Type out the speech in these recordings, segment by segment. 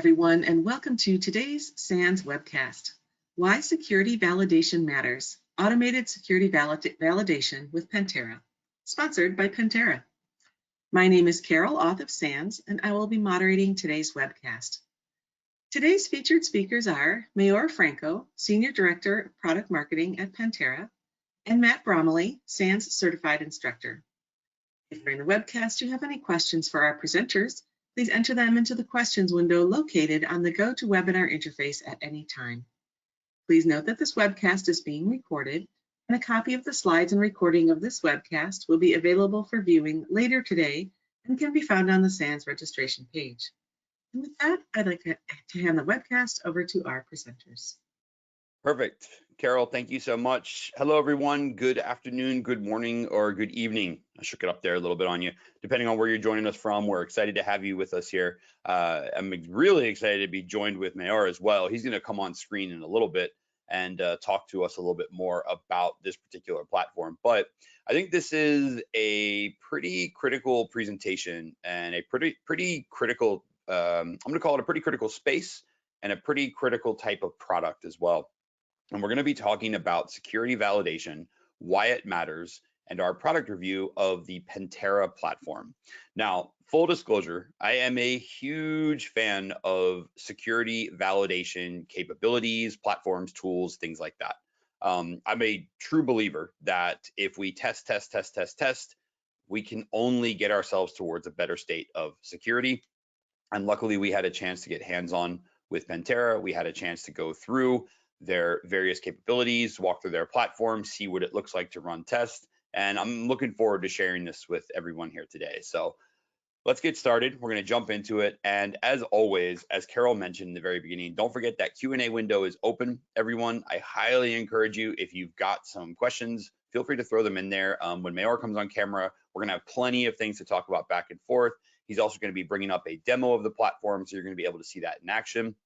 everyone, and welcome to today's SANS webcast, Why Security Validation Matters, Automated Security Validation with Pentera, sponsored by Pentera. My name is Carol, author of SANS, and I will be moderating today's webcast. Today's featured speakers are Maor Franco, Senior Director of Product Marketing at Pentera, and Matt Bromiley, SANS Certified Instructor. If during the webcast you have any questions for our presenters, please enter them into the questions window located on the GoToWebinar interface at any time. Please note that this webcast is being recorded, and a copy of the slides and recording of this webcast will be available for viewing later today and can be found on the SANS registration page. And with that, I'd like to hand the webcast over to our presenters. Perfect. Carol, thank you so much. Hello, everyone. Good afternoon, good morning, or good evening. I shook it up there a little bit on you, depending on where you're joining us from. We're excited to have you with us here. I'm really excited to be joined with Maor as well. He's going to come on screen in a little bit and talk to us a little bit more about this particular platform. But I think this is a pretty critical presentation and a pretty critical, I'm going to call it a pretty critical space and a pretty critical type of product as well. And we're going to be talking about security validation, why it matters, and our product review of the Pentera platform. Now, full disclosure, I am a huge fan of security validation capabilities, platforms, tools, things like that. I'm a true believer that if we test, we can only get ourselves towards a better state of security. And luckily, we had a chance to get hands-on with Pentera. We had a chance to go through their various capabilities, walk through their platform, see what it looks like to run tests. And I'm looking forward to sharing this with everyone here today. So let's get started. We're going to jump into it. And as always, as Carol mentioned in the very beginning, don't forget that Q&A window is open, everyone. I highly encourage you, if you've got some questions, feel free to throw them in there. When Maor comes on camera, we're going to have plenty of things to talk about back and forth. He's also going to be bringing up a demo of the platform, so you're going to be able to see that in action.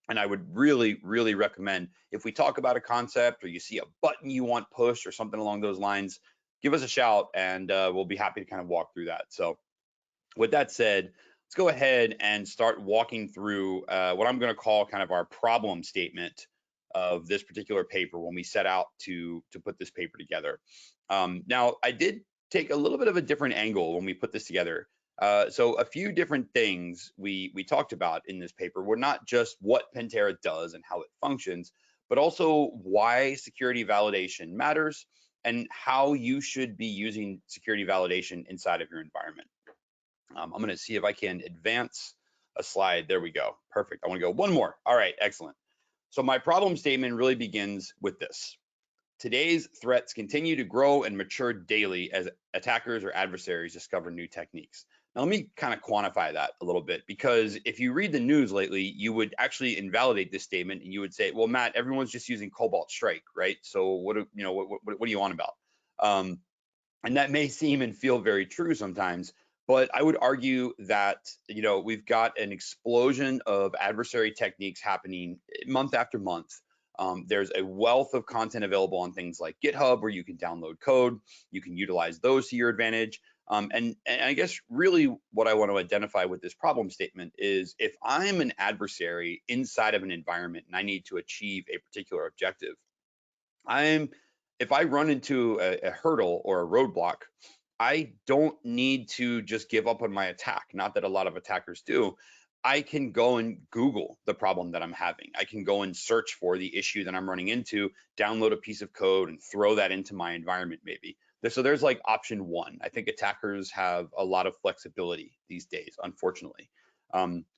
And I would really, really recommend, if we talk about a concept or you see a button you want pushed or something along those lines, give us a shout and we'll be happy to kind of walk through that. So with that said, let's go ahead and start walking through what I'm going to call kind of our problem statement of this particular paper when we set out to put this paper together. Now, I did take a little bit of a different angle when we put this together. So a few different things we talked about in this paper were not just what Pentera does and how it functions, but also why security validation matters and how you should be using security validation inside of your environment. I'm going to see if I can advance a slide. There we go. Perfect. I want to go one more. All right, excellent. So my problem statement really begins with this. Today's threats continue to grow and mature daily as attackers or adversaries discover new techniques. Now, let me kind of quantify that a little bit, because if you read the news lately, you would actually invalidate this statement and you would say, well, Matt, everyone's just using Cobalt Strike, right? So what are you on about? And that may seem and feel very true sometimes, but I would argue that, we've got an explosion of adversary techniques happening month after month. There's a wealth of content available on things like GitHub where you can download code, you can utilize those to your advantage. And I guess really what I want to identify with this problem statement is, if I'm an adversary inside of an environment and I need to achieve a particular objective, if I run into a hurdle or a roadblock, I don't need to just give up on my attack. Not that a lot of attackers do. I can go and Google the problem that I'm having. I can go and search for the issue that I'm running into, download a piece of code and throw that into my environment maybe. So there's like option one. I think attackers have a lot of flexibility these days, unfortunately.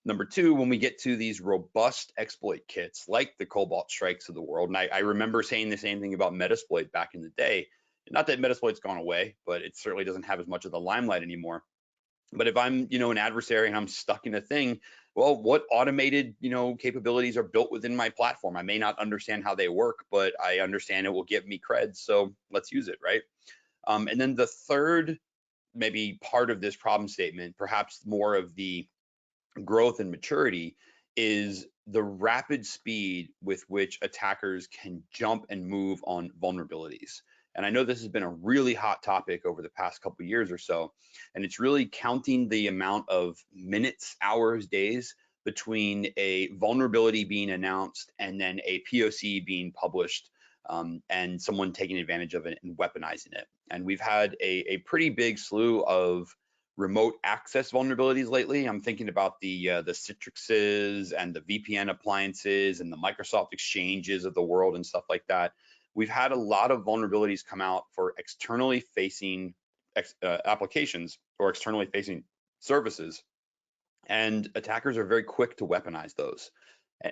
Number two, when we get to these robust exploit kits like the Cobalt Strikes of the world, and I remember saying the same thing about Metasploit back in the day. Not that Metasploit's gone away, but it certainly doesn't have as much of the limelight anymore. But if I'm, an adversary and I'm stuck in a thing, well, what automated, capabilities are built within my platform? I may not understand how they work, but I understand it will give me cred. So let's use it, right? And then the third, maybe part of this problem statement, perhaps more of the growth and maturity, is the rapid speed with which attackers can jump and move on vulnerabilities. And I know this has been a really hot topic over the past couple of years or so, and it's really counting the amount of minutes, hours, days between a vulnerability being announced and then a POC being published, and someone taking advantage of it and weaponizing it. And we've had a pretty big slew of remote access vulnerabilities lately. I'm thinking about the Citrixes and the VPN appliances and the Microsoft Exchanges of the world and stuff like that. We've had a lot of vulnerabilities come out for externally facing applications or externally facing services, and attackers are very quick to weaponize those.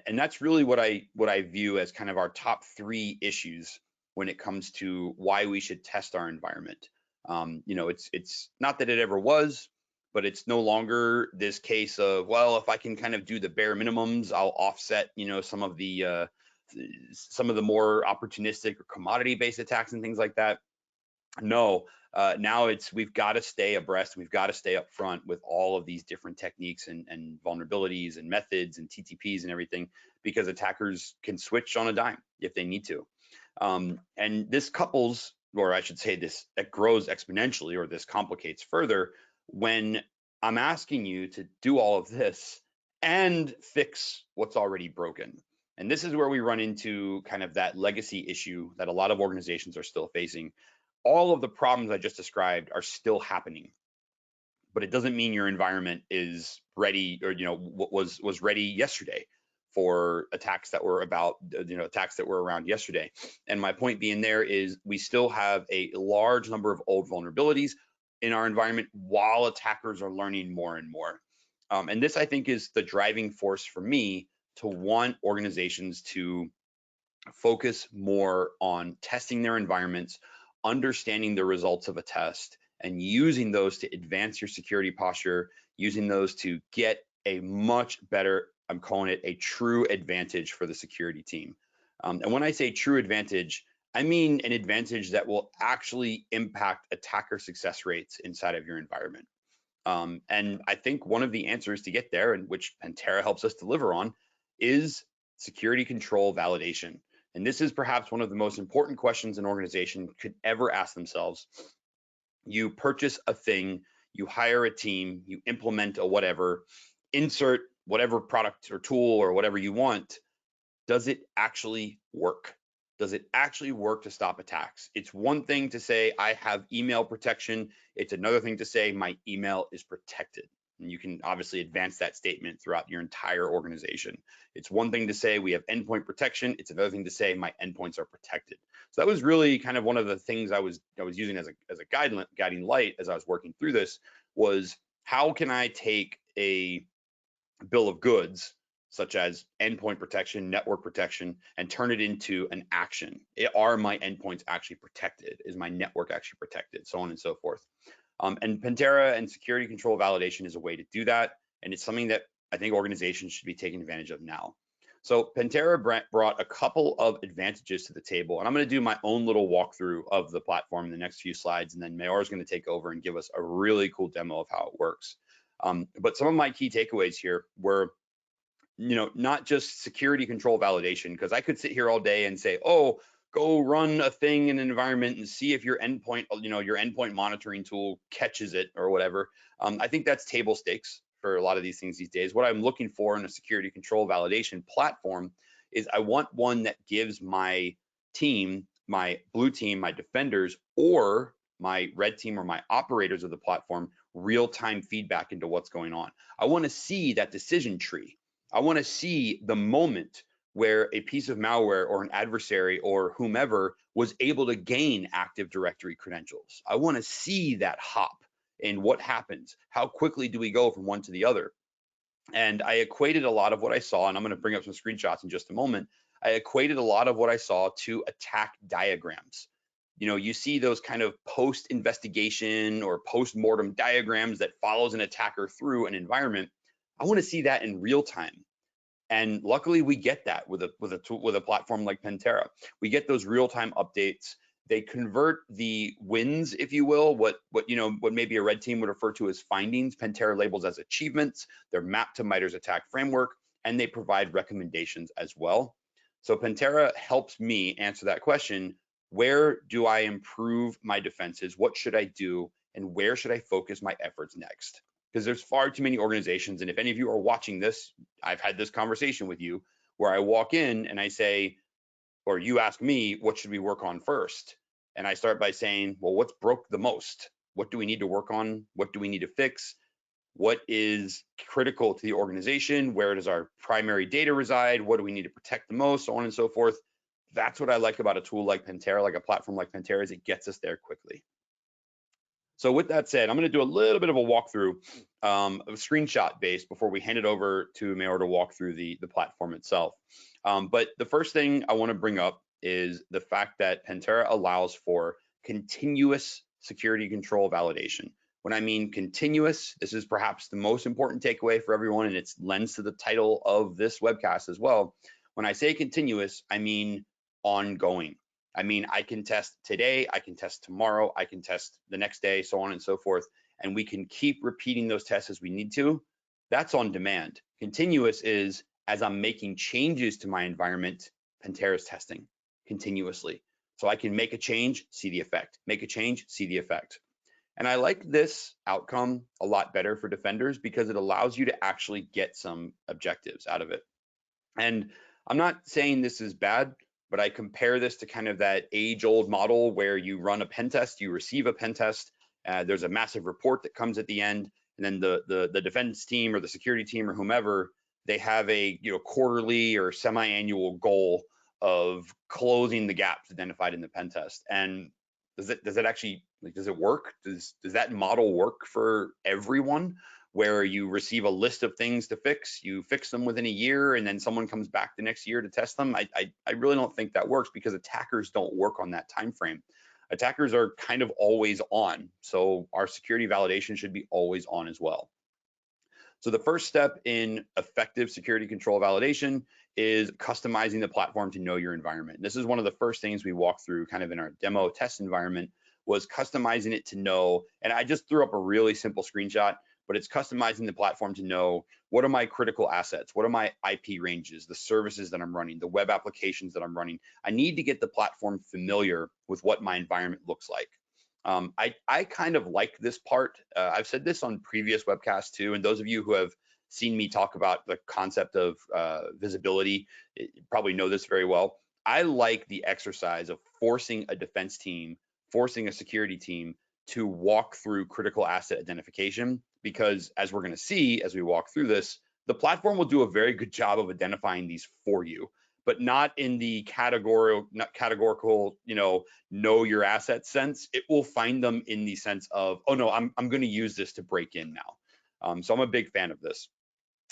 And that's really what I view as kind of our top 3 issues when it comes to why we should test our environment. It's not that it ever was, but it's no longer this case of, well, if I can kind of do the bare minimums, I'll offset, some of the more opportunistic or commodity-based attacks and things like that. No, now we've got to stay abreast. We've got to stay up front with all of these different techniques and vulnerabilities and methods and TTPs and everything, because attackers can switch on a dime if they need to. And this couples, or I should say it grows exponentially, or this complicates further when I'm asking you to do all of this and fix what's already broken. And this is where we run into kind of that legacy issue that a lot of organizations are still facing. All of the problems I just described are still happening, but it doesn't mean your environment is ready, or was ready yesterday for attacks that were around yesterday. And my point being there is we still have a large number of old vulnerabilities in our environment while attackers are learning more and more. And this, I think, is the driving force for me to want organizations to focus more on testing their environments, understanding the results of a test, and using those to advance your security posture, using those to get a much better, I'm calling it a true advantage for the security team. And when I say true advantage, I mean an advantage that will actually impact attacker success rates inside of your environment. And I think one of the answers to get there, and which Pentera helps us deliver on, is security control validation. And this is perhaps one of the most important questions an organization could ever ask themselves. You purchase a thing, you hire a team, you implement a whatever, insert whatever product or tool or whatever you want. Does it actually work? Does it actually work to stop attacks? It's one thing to say, I have email protection. It's another thing to say, my email is protected. And you can obviously advance that statement throughout your entire organization. It's one thing to say we have endpoint protection. It's another thing to say my endpoints are protected. So that was really kind of one of the things I was using as a guiding light as I was working through this, was how can I take a bill of goods such as endpoint protection, network protection, and turn it into an action? Are my endpoints actually protected? Is my network actually protected? So on and so forth. And Pentera and security control validation is a way to do that. And it's something that I think organizations should be taking advantage of now. So Pentera brought a couple of advantages to the table, and I'm going to do my own little walkthrough of the platform in the next few slides, and then Maor is going to take over and give us a really cool demo of how it works. But some of my key takeaways here were, not just security control validation, because I could sit here all day and say, oh, go run a thing in an environment and see if your endpoint monitoring tool catches it or whatever. I think that's table stakes for a lot of these things these days. What I'm looking for in a security control validation platform is I want one that gives my team, my blue team, my defenders, or my red team or my operators of the platform real-time feedback into what's going on. I want to see that decision tree. I want to see the moment where a piece of malware or an adversary or whomever was able to gain Active Directory credentials. I want to see that hop and what happens. How quickly do we go from one to the other? And I equated a lot of what I saw, and I'm going to bring up some screenshots in just a moment. I equated a lot of what I saw to attack diagrams. You see those kind of post-investigation or post-mortem diagrams that follows an attacker through an environment. I want to see that in real time. And luckily we get that with a platform like Pentera. We get those real-time updates. They convert the wins, if you will, what maybe a red team would refer to as findings, Pentera labels as achievements. They're mapped to MITRE's attack framework, and they provide recommendations as well. So Pentera helps me answer that question. Where do I improve my defenses? What should I do? And where should I focus my efforts next? because there's far too many organizations. And if any of you are watching this, I've had this conversation with you where I walk in and I say, or you ask me, what should we work on first? And I start by saying, well, what's broke the most? What do we need to work on? What do we need to fix? What is critical to the organization? Where does our primary data reside? What do we need to protect the most? So on and so forth. That's what I like about a tool like Pentera, like a platform like Pentera, is it gets us there quickly. So with that said, I'm going to do a little bit of a walkthrough, a screenshot based, before we hand it over to Maor to walk through the platform itself. But the first thing I want to bring up is the fact that Pentera allows for continuous security control validation. When I mean continuous, this is perhaps the most important takeaway for everyone, and it's lends to the title of this webcast as well. When I say continuous, I mean ongoing. I mean, I can test today, I can test tomorrow, I can test the next day, so on and so forth, and we can keep repeating those tests as we need to. That's on demand. Continuous is as I'm making changes to my environment, Pentera's testing continuously. So I can make a change, see the effect, make a change, see the effect. And I like this outcome a lot better for defenders because it allows you to actually get some objectives out of it. And I'm not saying this is bad, but I compare this to kind of that age-old model where you run a pen test, you receive a pen test, there's a massive report that comes at the end, and then the defense team or the security team or whomever, they have a quarterly or semi-annual goal of closing the gaps identified in the pen test. And does it actually, like, does it work? Does that model work for everyone, where you receive a list of things to fix, you fix them within a year, and then someone comes back the next year to test them? I really don't think that works, because attackers don't work on that time frame. Attackers are kind of always on, so our security validation should be always on as well. So the first step in effective security control validation is customizing the platform to know your environment. This is one of the first things we walked through kind of in our demo test environment, was customizing it to know, and I just threw up a really simple screenshot, but it's customizing the platform to know, what are my critical assets? What are my IP ranges, the services that I'm running, the web applications that I'm running? I need to get the platform familiar with what my environment looks like. I kind of like this part. I've said this on previous webcasts too, and those of you who have seen me talk about the concept of visibility probably know this very well. I like the exercise of forcing a defense team, forcing a security team to walk through critical asset identification, because as we're going to see as we walk through this, the platform will do a very good job of identifying these for you, but not in the categorical, know your asset sense. It will find them in the sense of, oh no, I'm going to use this to break in now. So I'm a big fan of this.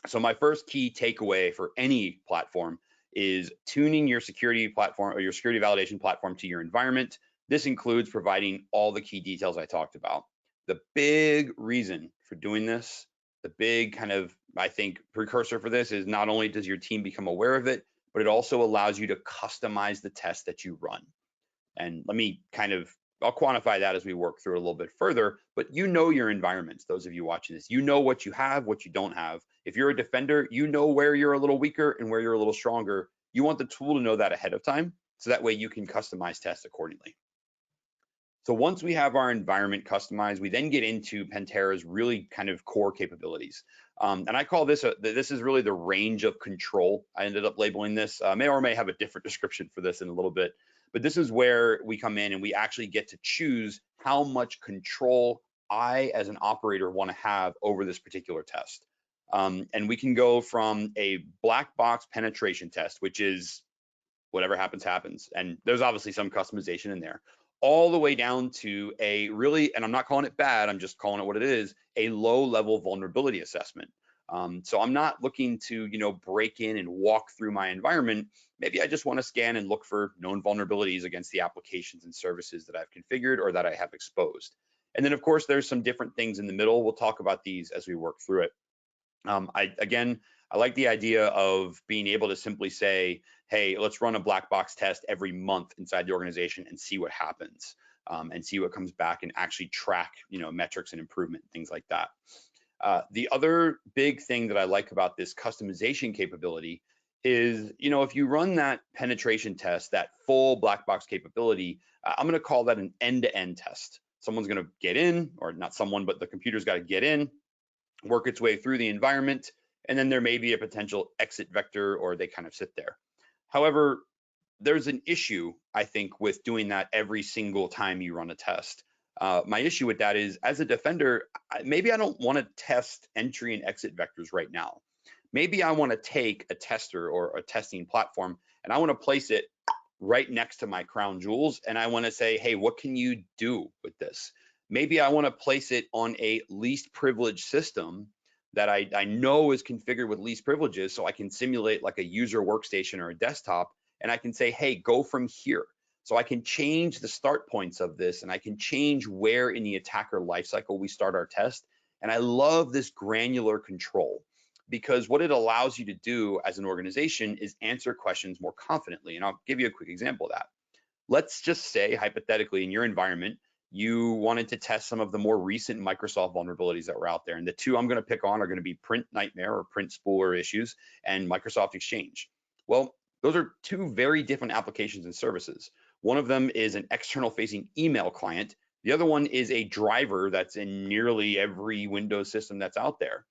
So my first key takeaway for any platform is tuning your security platform or your security validation platform to your environment. This includes providing all the key details I talked about. The big reason for doing this, the big kind of, I think, precursor for this is not only does your team become aware of it, but it also allows you to customize the test that you run. And let me I'll quantify that as we work through it a little bit further, but you know your environments, those of you watching this, you know what you have, what you don't have. If you're a defender, you know where you're a little weaker and where you're a little stronger. You want the tool to know that ahead of time, so that way you can customize tests accordingly. So once we have our environment customized, we then get into Pentera's really kind of core capabilities. And I call this, this is really the range of control. I ended up labeling this. Maor may have a different description for this in a little bit, but this is where we come in and we actually get to choose how much control I, as an operator, want to have over this particular test. And we can go from a black box penetration test, which is whatever happens, happens. And there's obviously some customization in there, all the way down to a really, and I'm not calling it bad, I'm just calling it what it is, a low-level vulnerability assessment. So I'm not looking to, break in and walk through my environment. Maybe I just want to scan and look for known vulnerabilities against the applications and services that I've configured or that I have exposed. And then, of course, there's some different things in the middle. We'll talk about these as we work through it. I like the idea of being able to simply say, hey, let's run a black box test every month inside the organization and see what happens, and see what comes back, and actually track, metrics and improvement, things like that. The other big thing that I like about this customization capability is, if you run that penetration test, that full black box capability, I'm going to call that an end-to-end test. Someone's going to get in, or not someone, but the computer's got to get in. work its way through the environment, and then there may be a potential exit vector, or they kind of sit there. However, there's an issue, I think, with doing that every single time you run a test. My issue with that is, as a defender, maybe I don't want to test entry and exit vectors right now. Maybe I want to take a tester or a testing platform and I want to place it right next to my crown jewels, and I want to say, hey, what can you do with this? Maybe I want to place it on a least privileged system that I know is configured with least privileges, so I can simulate like a user workstation or a desktop, and I can say, hey, go from here. So I can change the start points of this, and I can change where in the attacker lifecycle we start our test. And I love this granular control, because what it allows you to do as an organization is answer questions more confidently. And I'll give you a quick example of that. Let's just say, hypothetically, in your environment, you wanted to test some of the more recent Microsoft vulnerabilities that were out there. And the two I'm going to pick on are going to be print nightmare or print spooler issues and Microsoft Exchange. Well, those are two very different applications and services. One of them is an external facing email client. The other one is a driver that's in nearly every Windows system that's out there.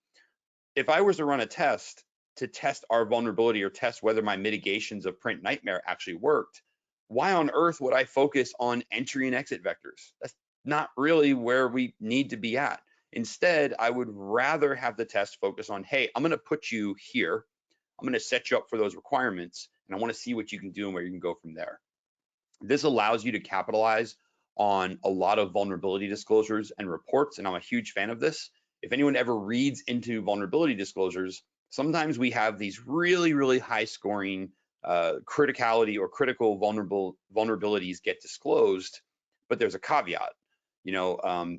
If I was to run a test to test our vulnerability or test whether my mitigations of print nightmare actually worked, why on earth would I focus on entry and exit vectors? That's not really where we need to be at. Instead, I would rather have the test focus on, hey, I'm going to put you here. I'm going to set you up for those requirements, and I want to see what you can do and where you can go from there. This allows you to capitalize on a lot of vulnerability disclosures and reports, and I'm a huge fan of this. If anyone ever reads into vulnerability disclosures, sometimes we have these really, really high scoring criticality or critical vulnerabilities get disclosed, but there's a caveat.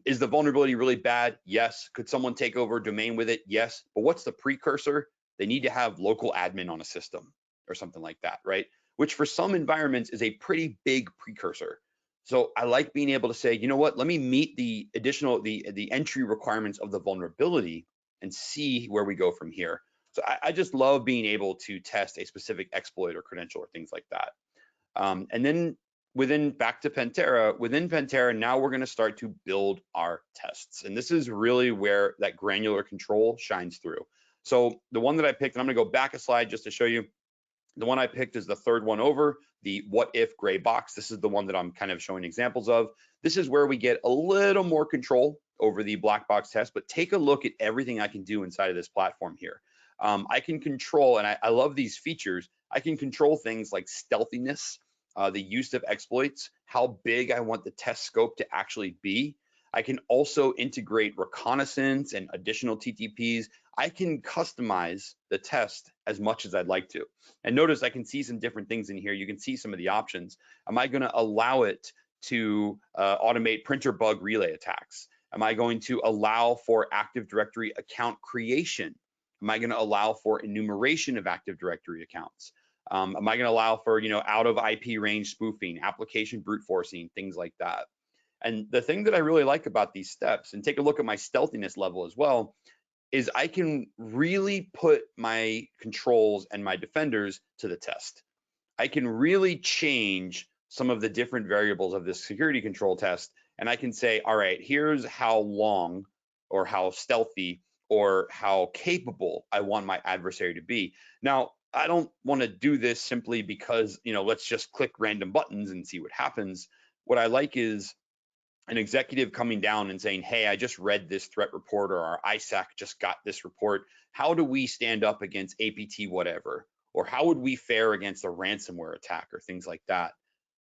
Is the vulnerability really bad? Yes. Could someone take over a domain with it? Yes. But what's the precursor? They need to have local admin on a system or something like that, right? Which for some environments is a pretty big precursor. So I like being able to say, you know what, let me meet the additional, the entry requirements of the vulnerability and see where we go from here. So I just love being able to test a specific exploit or credential or things like that. And then back to Pentera, within Pentera, now we're going to start to build our tests. And this is really where that granular control shines through. So the one that I picked, and I'm going to go back a slide just to show you. The one I picked is the third one over, the what if gray box. This is the one that I'm kind of showing examples of. This is where we get a little more control over the black box test, but take a look at everything I can do inside of this platform here. I can control, and I love these features, I can control things like stealthiness, the use of exploits, how big I want the test scope to actually be. I can also integrate reconnaissance and additional TTPs. I can customize the test as much as I'd like to. And notice I can see some different things in here. You can see some of the options. Am I going to allow it to automate printer bug relay attacks? Am I going to allow for Active Directory account creation? Am I going to allow for enumeration of Active Directory accounts? Am I going to allow for out of IP range spoofing, application brute forcing, things like that? And the thing that I really like about these steps, and take a look at my stealthiness level as well, is I can really put my controls and my defenders to the test. I can really change some of the different variables of this security control test, and I can say, all right, here's how long or how stealthy or how capable I want my adversary to be. Now, I don't want to do this simply because, let's just click random buttons and see what happens. What I like is an executive coming down and saying, hey, I just read this threat report, or our ISAC just got this report. How do we stand up against APT whatever? Or how would we fare against a ransomware attack or things like that?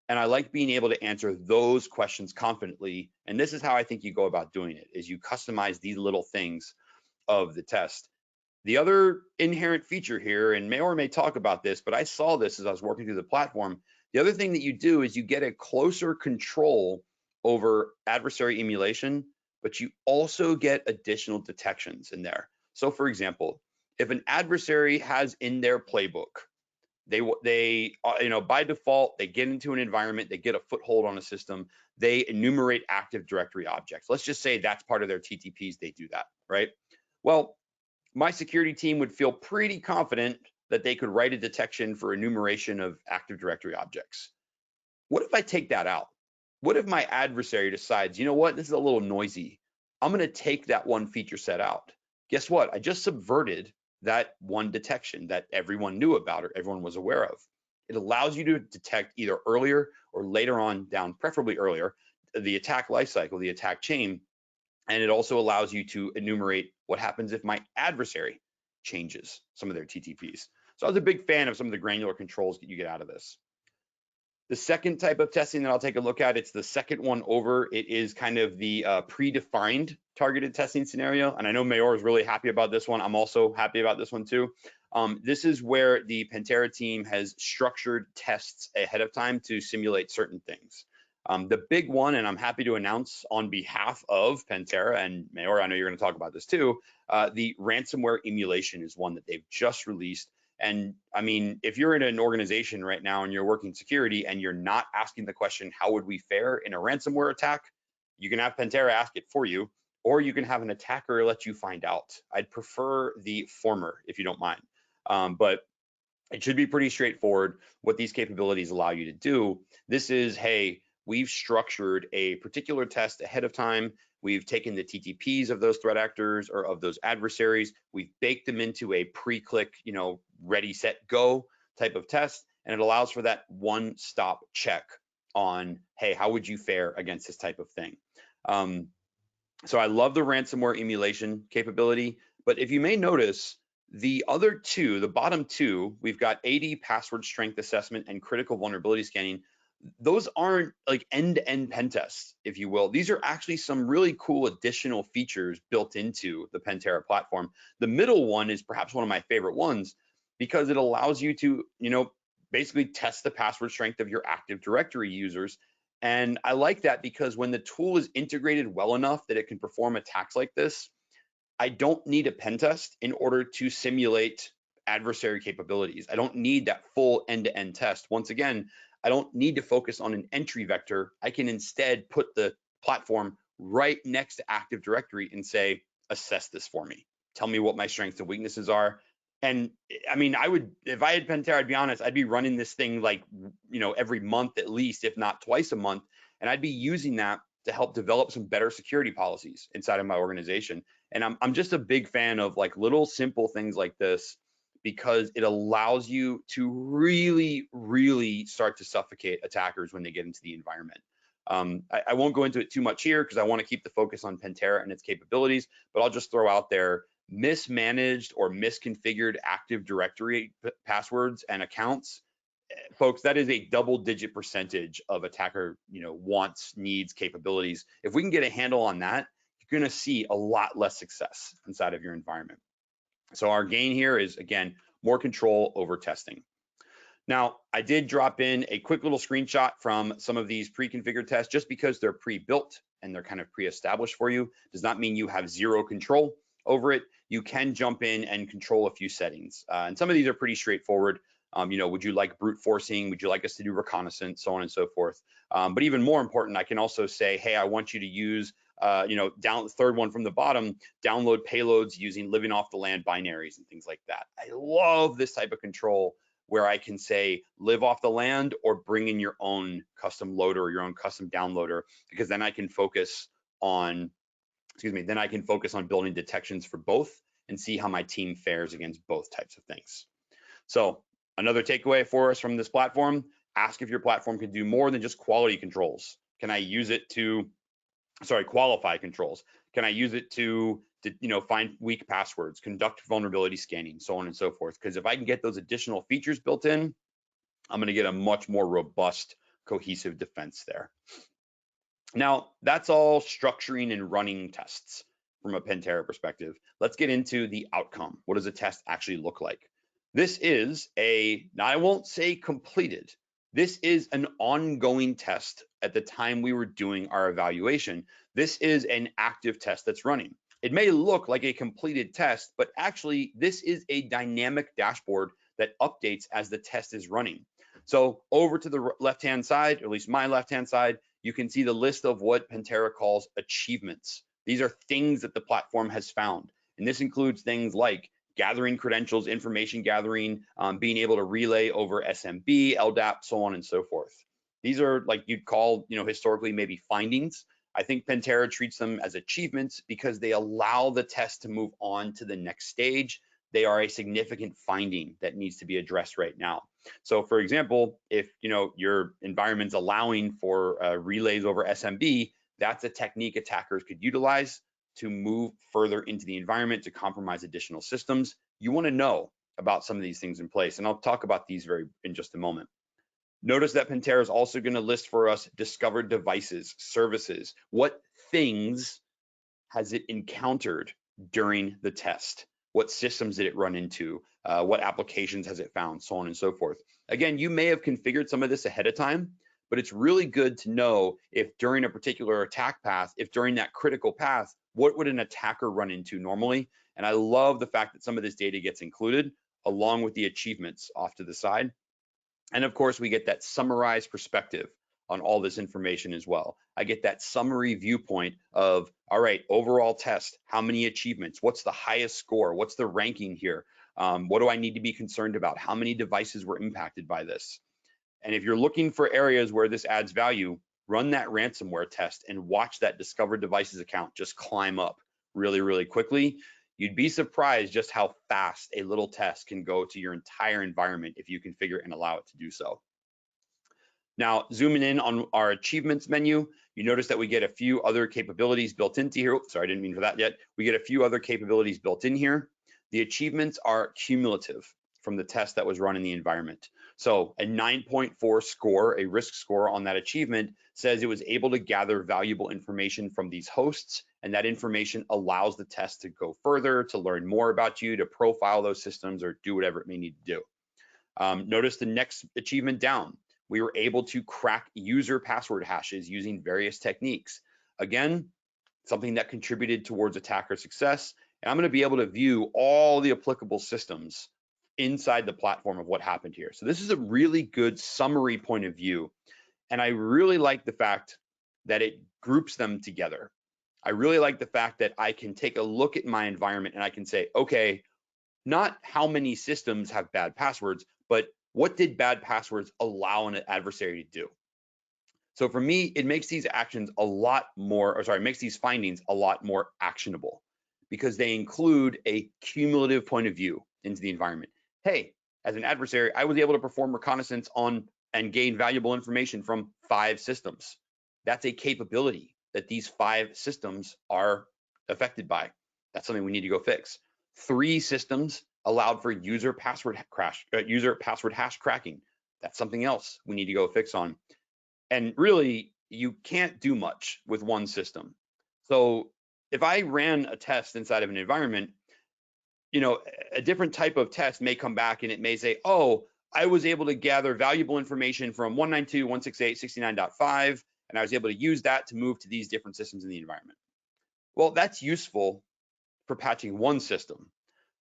And I like being able to answer those questions confidently. And this is how I think you go about doing it, is you customize these little things of the test. The other inherent feature here, and Maor may talk about this, but I saw this as I was working through the platform. The other thing that you do is you get a closer control over adversary emulation, but you also get additional detections in there. So for example, if an adversary has in their playbook, they by default, they get into an environment, they get a foothold on a system, they enumerate Active Directory objects. Let's just say that's part of their TTPs, they do that, right? Well, my security team would feel pretty confident that they could write a detection for enumeration of Active Directory objects. What if I take that out? What if my adversary decides, you know what, this is a little noisy. I'm going to take that one feature set out. guess what? I just subverted that one detection that everyone knew about or everyone was aware of. It allows you to detect either earlier or later on down, preferably earlier, the attack lifecycle, the attack chain. And it also allows you to enumerate what happens if my adversary changes some of their TTPs. So I was a big fan of some of the granular controls that you get out of this. The second type of testing that I'll take a look at, it's the second one over. It is kind of the predefined targeted testing scenario. And I know Maor is really happy about this one. I'm also happy about this one too. This is where the Pentera team has structured tests ahead of time to simulate certain things. The big one, and I'm happy to announce on behalf of Pentera, and Maor, I know you're going to talk about this too, the ransomware emulation is one that they've just released. And I mean, if you're in an organization right now and you're working security and you're not asking the question, how would we fare in a ransomware attack? You can have Pentera ask it for you, or you can have an attacker let you find out. I'd prefer the former, if you don't mind. But it should be pretty straightforward what these capabilities allow you to do. This is, hey, we've structured a particular test ahead of time. We've taken the TTPs of those threat actors or of those adversaries. We've baked them into a pre-click, ready, set, go type of test. And it allows for that one-stop check on, hey, how would you fare against this type of thing? So I love the ransomware emulation capability. But if you may notice, the other two, the bottom two, we've got AD password strength assessment and critical vulnerability scanning. Those aren't like end-to-end pen tests, if you will. These are actually some really cool additional features built into the Pentera platform. The middle one is perhaps one of my favorite ones because it allows you to, basically test the password strength of your Active Directory users. And I like that because when the tool is integrated well enough that it can perform attacks like this, I don't need a pen test in order to simulate adversary capabilities. I don't need that full end-to-end test. Once again, I don't need to focus on an entry vector. I can instead put the platform right next to Active Directory and say, assess this for me. Tell me what my strengths and weaknesses are. And I mean, if I had Pentera, I'd be honest, I'd be running this thing like, every month at least, if not twice a month. And I'd be using that to help develop some better security policies inside of my organization. And I'm just a big fan of like little simple things like this, because it allows you to really, really start to suffocate attackers when they get into the environment. I won't go into it too much here because I want to keep the focus on Pentera and its capabilities, but I'll just throw out there mismanaged or misconfigured Active Directory passwords and accounts. Folks, that is a double-digit percentage of attacker, wants, needs, capabilities. If we can get a handle on that, you're going to see a lot less success inside of your environment. So our gain here is, again, more control over testing. Now, I did drop in a quick little screenshot from some of these pre-configured tests just because they're pre-built and they're kind of pre-established for you. Does not mean you have zero control over it. You can jump in and control a few settings. And some of these are pretty straightforward. Would you like brute forcing? Would you like us to do reconnaissance, so on and so forth? But even more important, I can also say, hey, I want you to use third one from the bottom, download payloads using living off the land binaries and things like that. I love this type of control where I can say live off the land or bring in your own custom loader or your own custom downloader, because then I can focus on, building detections for both and see how my team fares against both types of things. So another takeaway for us from this platform, ask if your platform can do more than just quality controls. Can I use it to qualify controls? Can I use it to find weak passwords, conduct vulnerability scanning, so on and so forth? Because if I can get those additional features built in, I'm going to get a much more robust, cohesive defense there. Now, that's all structuring and running tests from a Pentera perspective. Let's get into the outcome. What does a test actually look like? This is now I won't say completed. This is an ongoing test at the time we were doing our evaluation. This is an active test that's running. It may look like a completed test, but actually this is a dynamic dashboard that updates as the test is running. So over to the left-hand side, or at least my left-hand side, you can see the list of what Pentera calls achievements. These are things that the platform has found. And this includes things like gathering credentials, information gathering, being able to relay over SMB, LDAP, so on and so forth. These are like you'd call, historically maybe findings, I think Pentera treats them as achievements because they allow the test to move on to the next stage. They are a significant finding that needs to be addressed right now. So for example, if your environment's allowing for relays over SMB, that's a technique attackers could utilize to move further into the environment to compromise additional systems. You want to know about some of these things in place, and I'll talk about these in just a moment. Notice that Pentera is also going to list for us discovered devices, services. What things has it encountered during the test? What systems did it run into? What applications has it found? So on and so forth. Again, you may have configured some of this ahead of time, but it's really good to know if during a particular attack path, if during that critical path, what would an attacker run into normally? And I love the fact that some of this data gets included along with the achievements off to the side. And of course, we get that summarized perspective on all this information as well. I get that summary viewpoint of, all right, overall test, how many achievements, what's the highest score, what's the ranking here, what do I need to be concerned about, how many devices were impacted by this. And if you're looking for areas where this adds value, run that ransomware test and watch that discovered devices account just climb up really, really quickly. You'd be surprised just how fast a little test can go to your entire environment if you configure and allow it to do so. Now, zooming in on our achievements menu, you notice that we get a few other capabilities built into here. Sorry, I didn't mean for that yet. We get a few other capabilities built in here. The achievements are cumulative from the test that was run in the environment. So a 9.4 score, a risk score on that achievement, says it was able to gather valuable information from these hosts, and that information allows the test to go further, to learn more about you, to profile those systems, or do whatever it may need to do. Notice the next achievement down. We were able to crack user password hashes using various techniques. Again, something that contributed towards attacker success. And I'm going to be able to view all the applicable systems inside the platform of what happened here. So this is a really good summary point of view. And I really like the fact that it groups them together. I really like the fact that I can take a look at my environment and I can say, okay, not how many systems have bad passwords, but what did bad passwords allow an adversary to do? So for me, it makes these actions a lot more, or sorry, makes these findings a lot more actionable because they include a cumulative point of view into the environment. Hey, as an adversary, I was able to perform reconnaissance on and gain valuable information from 5 systems. That's a capability that these 5 systems are affected by. That's something we need to go fix. 3 systems allowed for user password hash cracking. That's something else we need to go fix on. And really, you can't do much with one system. So if I ran a test inside of an environment, a different type of test may come back and it may say, oh, I was able to gather valuable information from 192.168.69.5, and I was able to use that to move to these different systems in the environment. Well, that's useful for patching one system.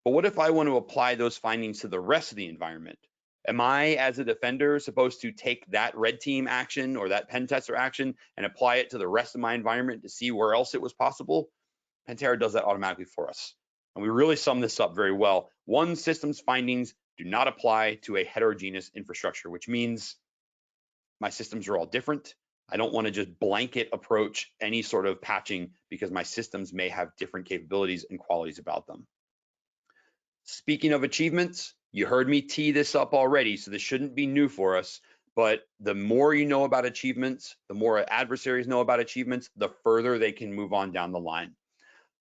But what if I want to apply those findings to the rest of the environment? Am I, as a defender, supposed to take that red team action or that pen tester action and apply it to the rest of my environment to see where else it was possible? Pentera does that automatically for us. And we really sum this up very well. One system's findings do not apply to a heterogeneous infrastructure, which means my systems are all different. I don't want to just blanket approach any sort of patching because my systems may have different capabilities and qualities about them. Speaking of achievements, you heard me tee this up already, so this shouldn't be new for us, but the more you know about achievements, the more adversaries know about achievements, the further they can move on down the line.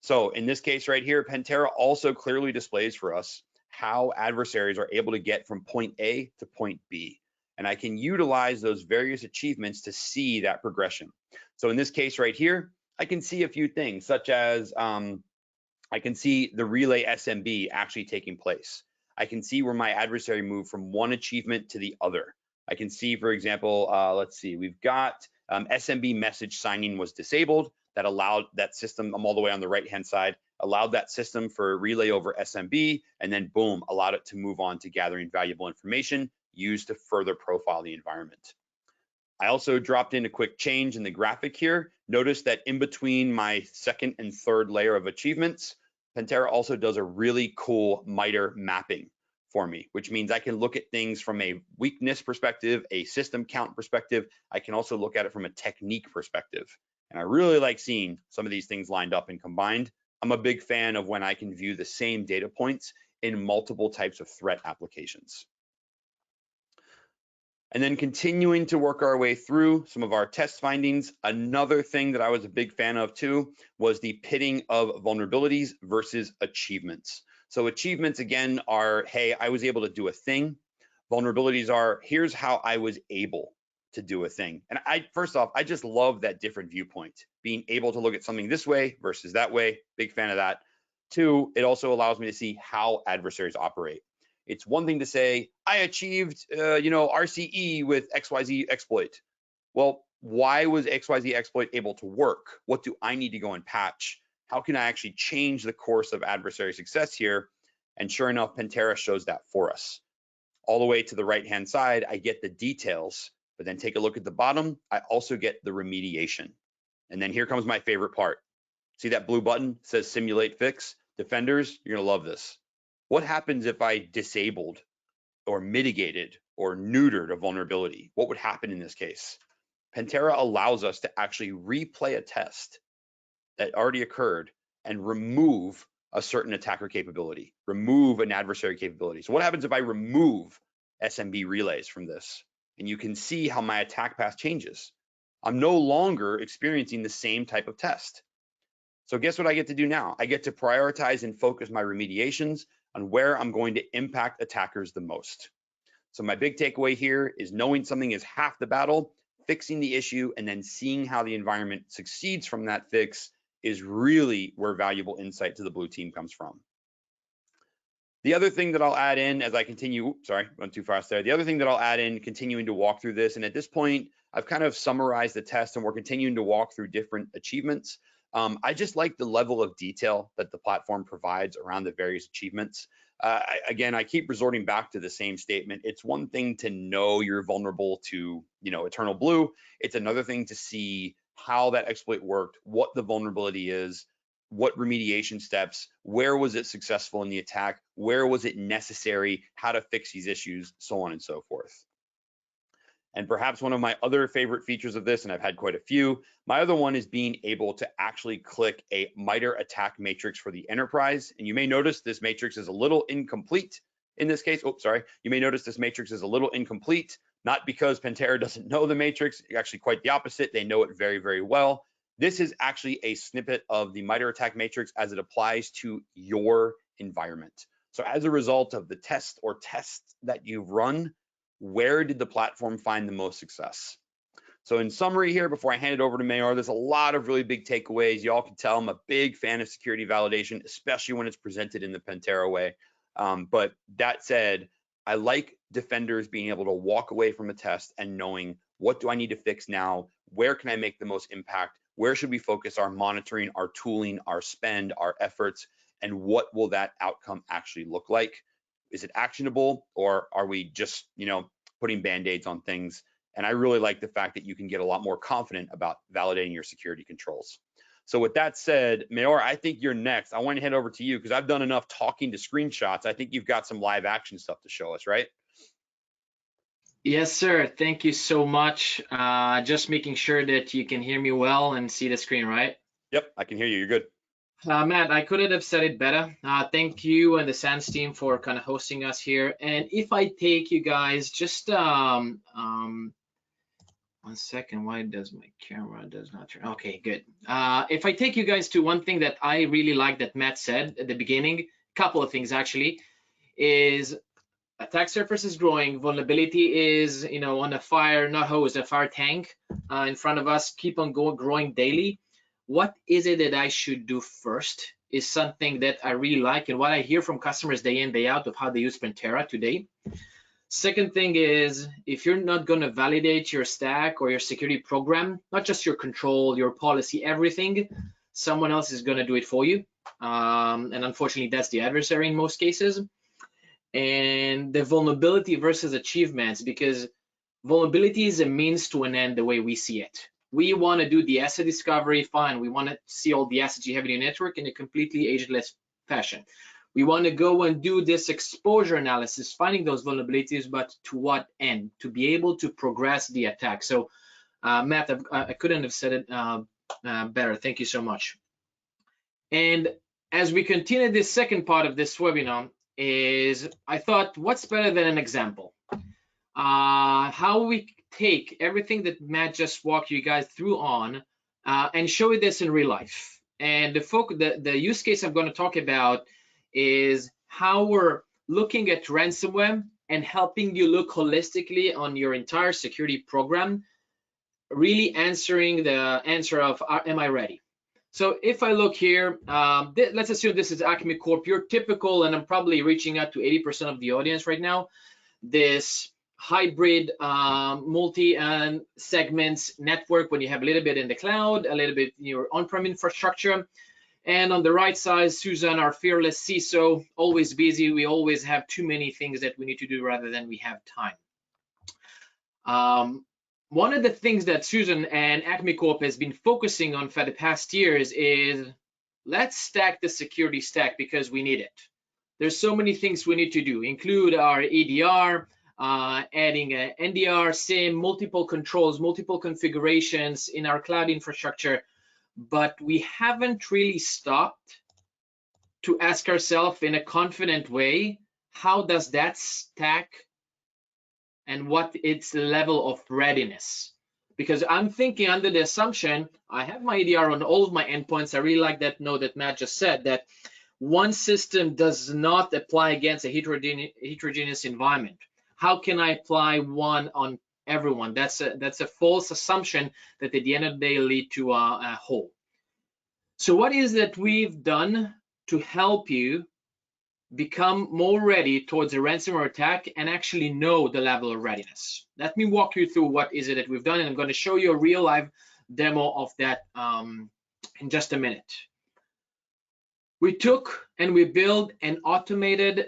So in this case right here, Pentera also clearly displays for us how adversaries are able to get from point A to point B. And I can utilize those various achievements to see that progression. So in this case right here, I can see a few things such as I can see the relay SMB actually taking place. I can see where my adversary moved from one achievement to the other. I can see, for example, let's see, we've got SMB message signing was disabled. That allowed that system, I'm all the way on the right-hand side, allowed that system for relay over SMB, and then boom, allowed it to move on to gathering valuable information used to further profile the environment. I also dropped in a quick change in the graphic here. Notice that in between my second and third layer of achievements, Pentera also does a really cool MITRE mapping for me, which means I can look at things from a weakness perspective, a system count perspective. I can also look at it from a technique perspective. And I really like seeing some of these things lined up and combined. I'm a big fan of when I can view the same data points in multiple types of threat applications. And then continuing to work our way through some of our test findings. Another thing that I was a big fan of too was the pitting of vulnerabilities versus achievements. So achievements again are, hey, I was able to do a thing. Vulnerabilities are, here's how I was able to do a thing. And first off, I just love that different viewpoint, being able to look at something this way versus that way. Big fan of that. Two, it also allows me to see how adversaries operate. It's one thing to say, I achieved, RCE with XYZ exploit. Well, why was XYZ exploit able to work? What do I need to go and patch? How can I actually change the course of adversary success here? And sure enough, Pentera shows that for us. All the way to the right-hand side, I get the details, but then take a look at the bottom, I also get the remediation. And then here comes my favorite part. See that blue button says simulate fix? Defenders, you're gonna love this. What happens if I disabled or mitigated or neutered a vulnerability? What would happen in this case? Pentera allows us to actually replay a test that already occurred and remove a certain attacker capability, remove an adversary capability. So what happens if I remove SMB relays from this? And you can see how my attack path changes. I'm no longer experiencing the same type of test. So guess what I get to do now? I get to prioritize and focus my remediations on where I'm going to impact attackers the most. So my big takeaway here is knowing something is half the battle, fixing the issue, and then seeing how the environment succeeds from that fix is really where valuable insight to the blue team comes from. The other thing that I'll add in as I continue, sorry, went too fast there. The other thing that I'll add in continuing to walk through this, and at this point, I've kind of summarized the test and we're continuing to walk through different achievements. I just like the level of detail that the platform provides around the various achievements. Again, I keep resorting back to the same statement. It's one thing to know you're vulnerable to, Eternal Blue. It's another thing to see how that exploit worked, what the vulnerability is, what remediation steps, where was it successful in the attack, where was it necessary, how to fix these issues, so on and so forth. And perhaps one of my other favorite features of this, and I've had quite a few, my other one is being able to actually click a MITRE attack matrix for the enterprise. And you may notice this matrix is a little incomplete in this case. Oh, sorry. You may notice this matrix is a little incomplete, not because Pentera doesn't know the matrix, actually quite the opposite. They know it very, very well. This is actually a snippet of the MITRE attack matrix as it applies to your environment. So as a result of the test or tests that you've run, where did the platform find the most success? So in summary here, before I hand it over to Maor, there's a lot of really big takeaways. Y'all can tell I'm a big fan of security validation, especially when it's presented in the Pentera way. But that said, I like defenders being able to walk away from a test and knowing, what do I need to fix now? Where can I make the most impact? Where should we focus our monitoring, our tooling, our spend, our efforts, and what will that outcome actually look like? Is it actionable, or are we just, putting band-aids on things? And I really like the fact that you can get a lot more confident about validating your security controls. So with that said, Maor, I think you're next. I want to head over to you because I've done enough talking to screenshots. I think you've got some live action stuff to show us, right? Yes, sir. Thank you so much. Just making sure that you can hear me well and see the screen, right? Yep, I can hear you. You're good. Matt, I couldn't have said it better. Thank you and the SANS team for kind of hosting us here. And if I take you guys just 1 second, why does my camera does not turn? Okay, good. If I take you guys to one thing that I really like that Matt said at the beginning, couple of things actually, is attack surface is growing, vulnerability is, on a fire, not hose, a fire tank in front of us, keep on growing daily. What is it that I should do first is something that I really like, and what I hear from customers day in, day out of how they use Pentera today. Second thing is, if you're not going to validate your stack or your security program, not just your control, your policy, everything, someone else is going to do it for you. And unfortunately, that's the adversary in most cases. And the vulnerability versus achievements, because vulnerability is a means to an end the way we see it. We want to do the asset discovery, fine. We want to see all the assets you have in your network in a completely agentless fashion. We want to go and do this exposure analysis, finding those vulnerabilities, but to what end? To be able to progress the attack. So, Matt, I couldn't have said it better. Thank you so much. And as we continue this second part of this webinar, I thought, what's better than an example? How we take everything that Matt just walked you guys through on and show you this in real life. And the use case I'm going to talk about is how we're looking at ransomware and helping you look holistically on your entire security program, really answering the answer of, am I ready? So if I look here, let's assume this is Acme Corp, your typical, and I'm probably reaching out to 80% of the audience right now, this hybrid multi segments network, when you have a little bit in the cloud, a little bit in your on-prem infrastructure. And on the right side, Susan, our fearless CISO, always busy. We always have too many things that we need to do rather than we have time. One of the things that Susan and Acme Corp has been focusing on for the past years is, let's stack the security stack because we need it. There's so many things we need to do, include our EDR, adding an NDR, SIM, multiple controls, multiple configurations in our cloud infrastructure, but we haven't really stopped to ask ourselves in a confident way, how does that stack and what its level of readiness? Because I'm thinking under the assumption, I have my EDR on all of my endpoints. I really like that note that Matt just said, that one system does not apply against a heterogeneous environment. How can I apply one on everyone? That's a false assumption that at the end of the day lead to a whole. So what is that we've done to help you become more ready towards a ransomware attack and actually know the level of readiness? Let me walk you through what is it that we've done, and I'm going to show you a real live demo of that in just a minute. We took and we built an automated,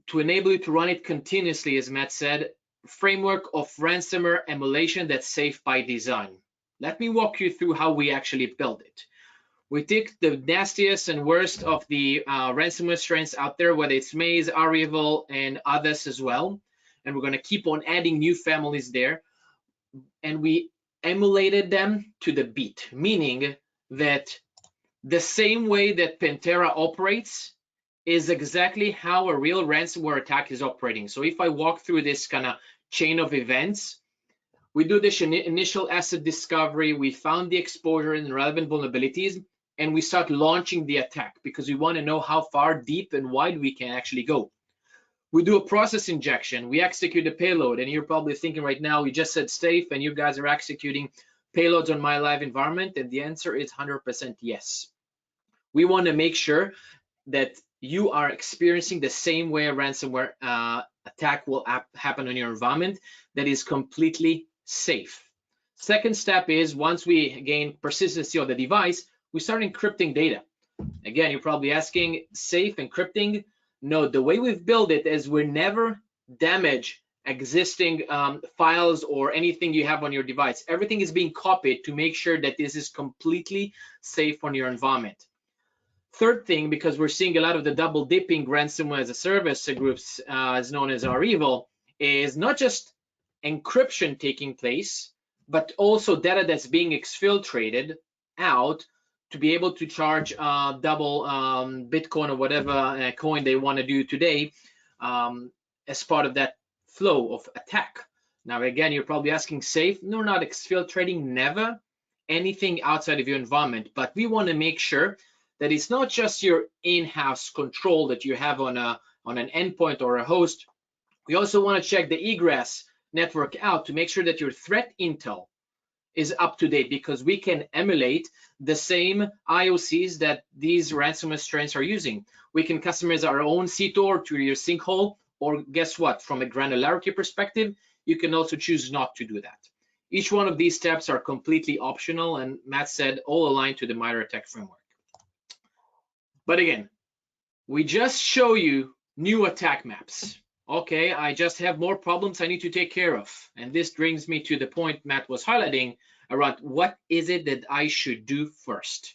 to enable you to run it continuously, as Matt said, framework of ransomware emulation that's safe by design. Let me walk you through how we actually built it. We take the nastiest and worst of the ransomware strains out there, whether it's Maze, REvil, and others as well. And we're going to keep on adding new families there. And we emulated them to the beat, meaning that the same way that Pentera operates is exactly how a real ransomware attack is operating. So if I walk through this kind of chain of events, we do this initial asset discovery, we found the exposure and relevant vulnerabilities, and we start launching the attack because we want to know how far deep and wide we can actually go. We do a process injection, we execute a payload, and you're probably thinking right now, we just said safe and you guys are executing payloads on my live environment, and the answer is 100% yes. We want to make sure that you are experiencing the same way a ransomware attack will happen on your environment that is completely safe. Second step is, once we gain persistency of the device, we start encrypting data. Again, you're probably asking, safe encrypting? No, the way we've built it is we never damage existing files or anything you have on your device. Everything is being copied to make sure that this is completely safe on your environment. Third thing, because we're seeing a lot of the double dipping ransomware as a service groups, as known as REvil, is not just encryption taking place, but also data that's being exfiltrated out to be able to charge double Bitcoin or whatever coin they want to do today as part of that flow of attack. Now, again, you're probably asking, safe? No, not exfiltrating, never anything outside of your environment, but we want to make sure that it's not just your in-house control that you have on an endpoint or a host. We also want to check the egress network out to make sure that your threat intel is up to date, because we can emulate the same IOCs that these ransomware strains are using. We can customize our own CTOR to your sinkhole, or guess what? From a granularity perspective, you can also choose not to do that. Each one of these steps are completely optional, and Matt said all aligned to the MITRE ATT&CK framework. But again, we just show you new attack maps. Okay, I just have more problems I need to take care of. And this brings me to the point Matt was highlighting around what is it that I should do first.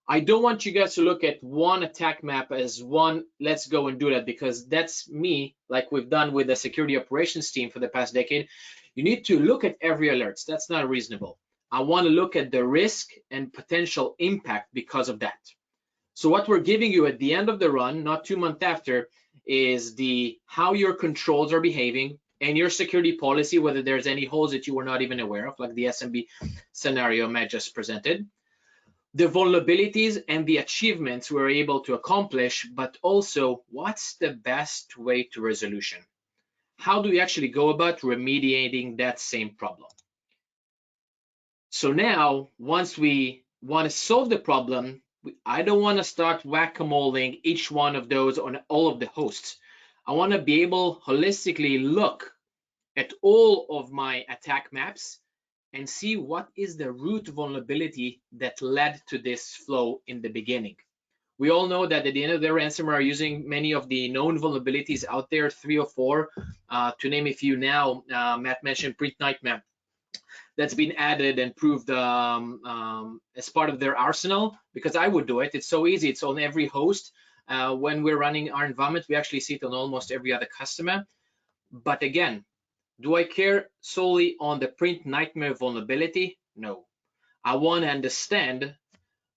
I don't want you guys to look at one attack map as one, let's go and do that, because that's me, like we've done with the security operations team for the past decade. You need to look at every alerts. That's not reasonable. I want to look at the risk and potential impact because of that. So what we're giving you at the end of the run, not 2 months after, is how your controls are behaving and your security policy, whether there's any holes that you were not even aware of, like the SMB scenario Matt just presented, the vulnerabilities and the achievements we're able to accomplish, but also what's the best way to resolution? How do we actually go about remediating that same problem? So now, once we want to solve the problem, I don't want to start whack-a-moling each one of those on all of the hosts. I want to be able holistically look at all of my attack maps and see what is the root vulnerability that led to this flow in the beginning. We all know that at the end of the ransomware, using many of the known vulnerabilities out there, 3 or 4, to name a few now. Matt mentioned Print Nightmare. That's been added and proved as part of their arsenal, because I would do it. It's so easy. It's on every host. When we're running our environment, we actually see it on almost every other customer. But again, do I care solely on the Print Nightmare vulnerability? No. I want to understand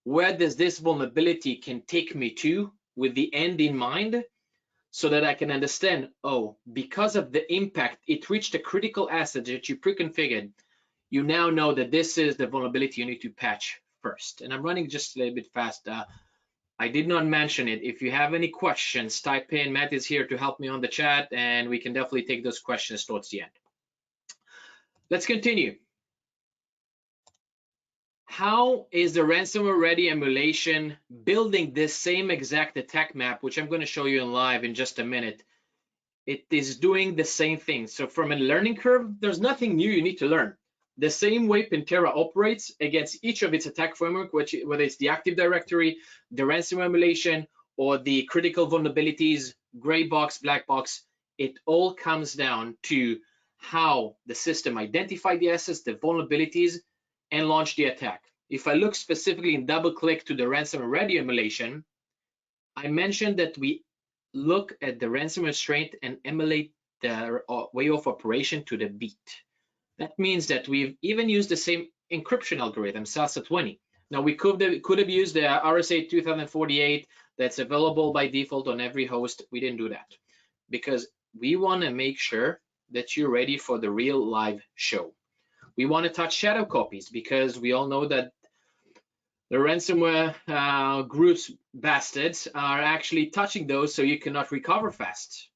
where does this vulnerability can take me to with the end in mind, so that I can understand, oh, because of the impact, it reached a critical asset that you pre-configured. You now know that this is the vulnerability you need to patch first. And I'm running just a little bit fast. I did not mention it. If you have any questions, type in. Matt is here to help me on the chat, and we can definitely take those questions towards the end. Let's continue. How is the ransomware ready emulation building this same exact attack map, which I'm going to show you in live in just a minute? It is doing the same thing. So from a learning curve, there's nothing new you need to learn. The same way Pentera operates against each of its attack framework, whether it's the Active Directory, the ransomware emulation, or the critical vulnerabilities, gray box, black box, it all comes down to how the system identified the assets, the vulnerabilities, and launch the attack. If I look specifically and double click to the ransomware ready emulation, I mentioned that we look at the ransomware strength and emulate the way of operation to the beat. That means that we've even used the same encryption algorithm, SASA 20. Now we could have used the RSA 2048 that's available by default on every host. We didn't do that because we want to make sure that you're ready for the real live show. We want to touch shadow copies because we all know that the ransomware groups bastards are actually touching those, so you cannot recover fast.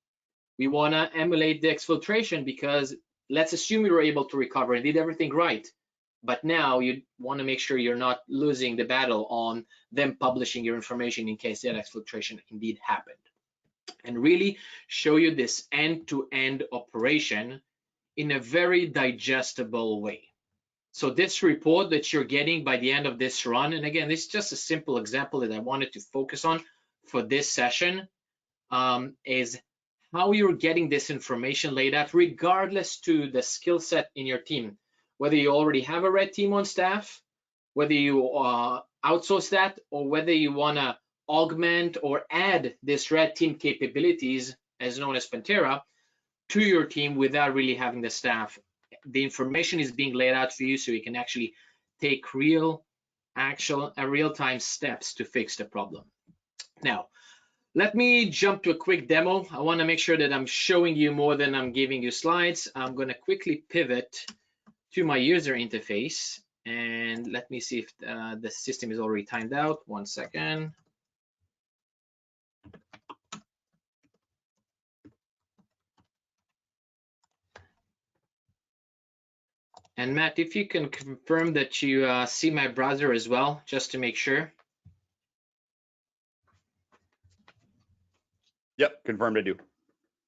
We want to emulate the exfiltration because let's assume you were able to recover and did everything right, but now you want to make sure you're not losing the battle on them publishing your information in case that exfiltration indeed happened. And really show you this end-to-end operation in a very digestible way. So this report that you're getting by the end of this run, and again, this is just a simple example that I wanted to focus on for this session, is how you're getting this information laid out, regardless to the skill set in your team. Whether you already have a red team on staff, whether you outsource that, or whether you want to augment or add this red team capabilities, as known as Pentera, to your team without really having the staff. The information is being laid out for you so you can actually take real-time steps to fix the problem. Now, let me jump to a quick demo. I want to make sure that I'm showing you more than I'm giving you slides. I'm going to quickly pivot to my user interface, and let me see if the system is already timed out. 1 second. And Matt, if you can confirm that you see my browser as well, just to make sure. Yep, confirmed I do.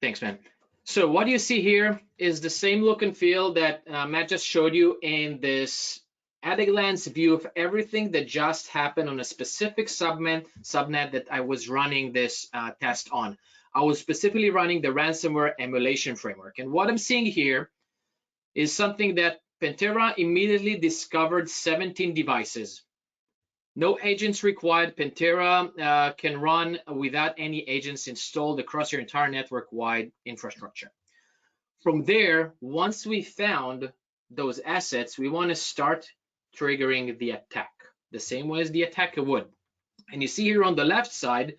Thanks, man. So what you see here is the same look and feel that Matt just showed you in this at a glance view of everything that just happened on a specific subnet that I was running this test on. I was specifically running the ransomware emulation framework. And what I'm seeing here is something that Pentera immediately discovered 17 devices. No agents required. Pentera can run without any agents installed across your entire network-wide infrastructure. From there, once we found those assets, we want to start triggering the attack, the same way as the attacker would. And you see here on the left side,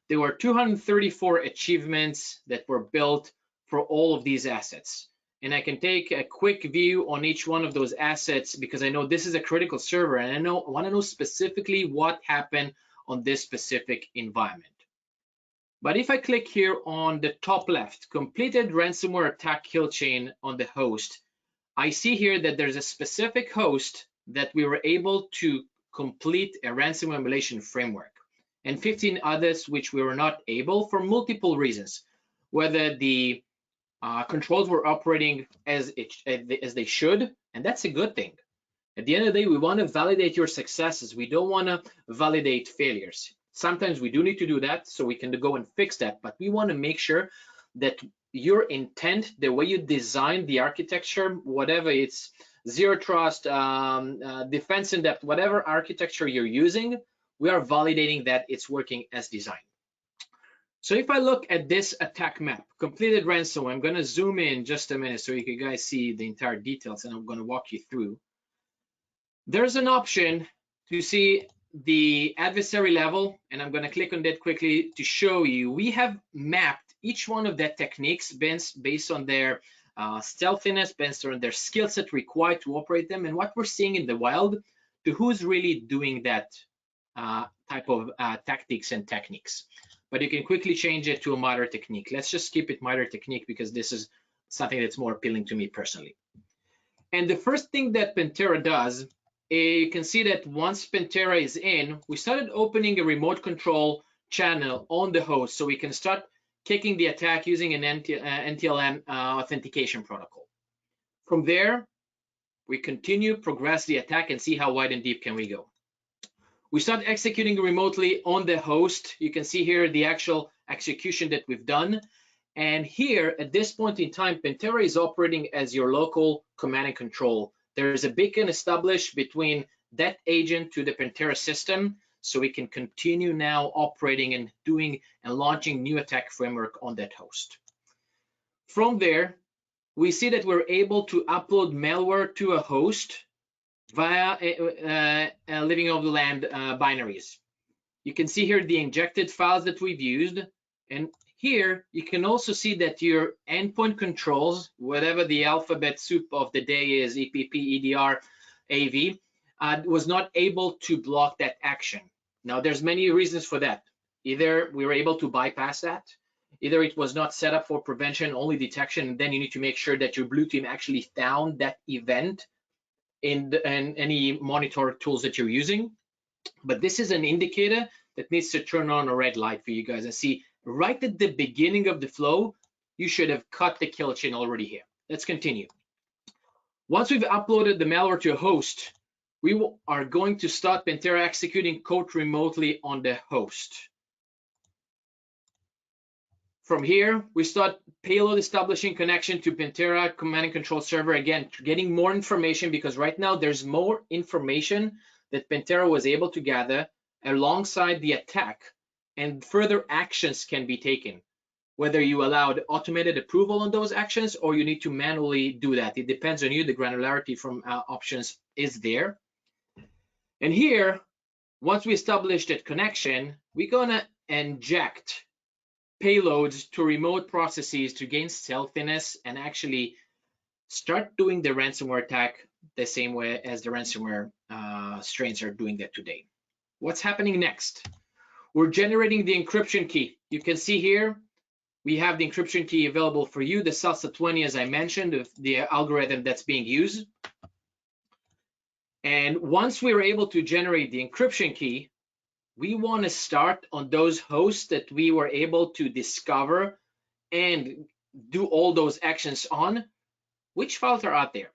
there were 234 achievements that were built for all of these assets. And I can take a quick view on each one of those assets because I know this is a critical server and I want to know specifically what happened on this specific environment. But if I click here on the top left, completed ransomware attack kill chain on the host, I see here that there's a specific host that we were able to complete a ransomware emulation framework, and 15 others which we were not able for multiple reasons, whether the controls were operating as they should, and that's a good thing. At the end of the day, we want to validate your successes. We don't want to validate failures. Sometimes we do need to do that so we can go and fix that, but we want to make sure that your intent, the way you design the architecture, whatever it's zero trust, defense in depth, whatever architecture you're using, we are validating that it's working as designed. So if I look at this attack map, completed ransomware, I'm going to zoom in just a minute so you can guys see the entire details, and I'm going to walk you through. There's an option to see the adversary level, and I'm going to click on that quickly to show you. We have mapped each one of the techniques based on their stealthiness, based on their skill set required to operate them, and what we're seeing in the wild to who's really doing that type of tactics and techniques. But you can quickly change it to a MITRE technique. Let's just keep it MITRE technique because this is something that's more appealing to me personally. And the first thing that Pentera does, you can see that once Pentera is in, we started opening a remote control channel on the host so we can start kicking the attack using an NTLM authentication protocol. From there, we continue, progress the attack, and see how wide and deep can we go. We start executing remotely on the host. You can see here the actual execution that we've done. And here, at this point in time, Pentera is operating as your local command and control. There is a beacon established between that agent to the Pentera system, so we can continue now operating and doing and launching new attack framework on that host. From there, we see that we're able to upload malware to a host via living over the land binaries. You can see here the injected files that we've used, and here you can also see that your endpoint controls, whatever the alphabet soup of the day is, EPP, EDR, AV, was not able to block that action. Now there's many reasons for that. Either we were able to bypass that, either it was not set up for prevention, only detection, and then you need to make sure that your blue team actually found that event in any monitor tools that you're using. But this is an indicator that needs to turn on a red light for you guys and see right at the beginning of the flow, you should have cut the kill chain already here. Let's continue. Once we've uploaded the malware to a host, we are going to start Pentera executing code remotely on the host. From here, we start payload establishing connection to Pentera command and control server. Again, getting more information because right now there's more information that Pentera was able to gather alongside the attack, and further actions can be taken. Whether you allowed automated approval on those actions or you need to manually do that. It depends on you. The granularity from options is there. And here, once we establish that connection, we're gonna inject payloads to remote processes to gain stealthiness and actually start doing the ransomware attack the same way as the ransomware strains are doing that today. What's happening next? We're generating the encryption key. You can see here, we have the encryption key available for you, the SALSA 20, as I mentioned, the algorithm that's being used. And once we were able to generate the encryption key, we want to start on those hosts that we were able to discover and do all those actions on. Which files are out there?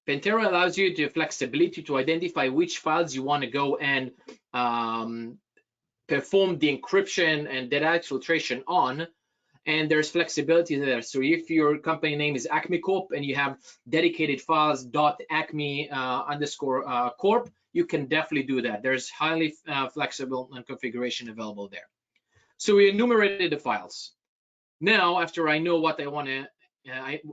Pentera allows you the flexibility to identify which files you want to go and perform the encryption and data exfiltration on, and there's flexibility there. So if your company name is Acme Corp and you have dedicated files .acme _ corp, you can definitely do that. There's highly flexible and configuration available there. So we enumerated the files. Now, after I know what I want to,